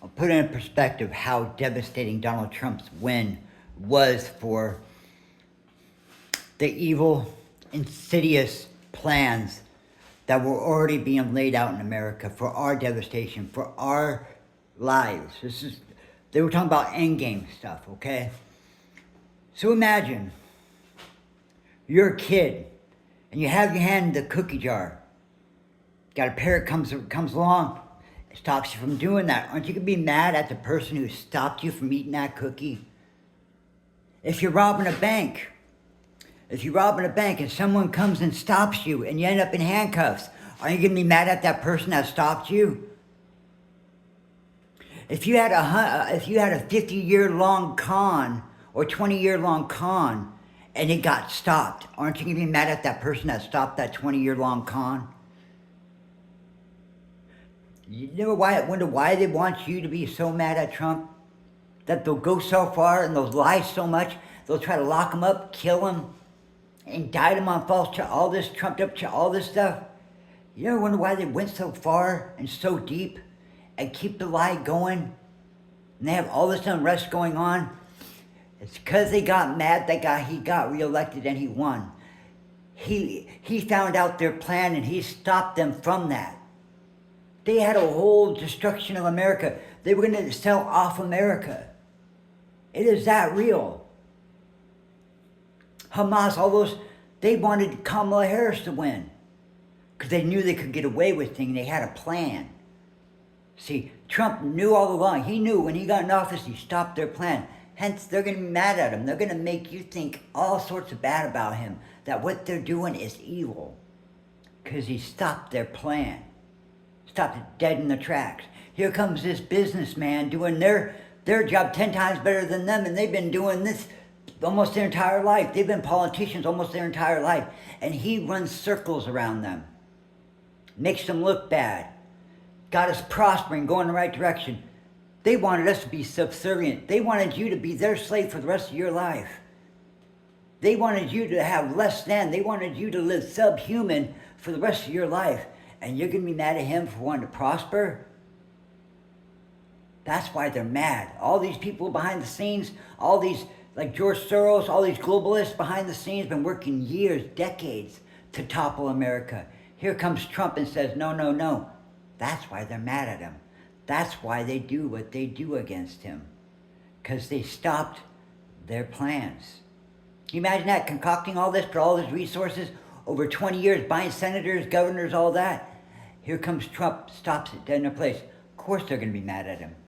I'll put in perspective how devastating Donald Trump's win was for the evil, insidious plans that were already being laid out in America for our devastation, for our lives. They were talking about endgame stuff, okay? So imagine you're a kid and you have your hand in the cookie jar. Got a parrot comes along, it stops you from doing that. Aren't you gonna be mad at the person who stopped you from eating that cookie? If you're robbing a bank and someone comes and stops you and you end up in handcuffs, are you gonna be mad at that person that stopped you? If you had a 50-year-long con or 20-year-long con and it got stopped, aren't you gonna be mad at that person that stopped that 20-year-long con? You never wonder why they want you to be so mad at Trump? That they'll go so far and they'll lie so much, they'll try to lock him up, kill him, indict him on false charges, all this trumped up, all this stuff. You ever wonder why they went so far and so deep and keep the lie going? And they have all this unrest going on? It's because they got mad he got reelected and he won. He found out their plan and he stopped them from that. They had a whole destruction of America. They were going to sell off America. It is that real. Hamas, all those, they wanted Kamala Harris to win because they knew they could get away with things. They had a plan. See, Trump knew all along. He knew when he got in office, he stopped their plan. Hence, they're going to be mad at him. They're going to make you think all sorts of bad about him, that what they're doing is evil because he stopped their plan. Stopped it dead in the tracks. Here comes this businessman doing their job 10 times better than them, and they've been doing this almost their entire life. They've been politicians almost their entire life, and he runs circles around them. Makes them look bad. Got us prospering, going in the right direction. They wanted us to be subservient. They wanted you to be their slave for the rest of your life. They wanted you to have less than. They wanted you to live subhuman for the rest of your life. And you're going to be mad at him for wanting to prosper? That's why they're mad. All these people behind the scenes, all these, like George Soros, all these globalists behind the scenes, been working years, decades to topple America. Here comes Trump and says, no, no, no. That's why they're mad at him. That's why they do what they do against him. Because they stopped their plans. Can you imagine that? Concocting all this for all his resources over 20 years, buying senators, governors, all that. Here comes Trump, stops it dead in their place. Of course they're going to be mad at him.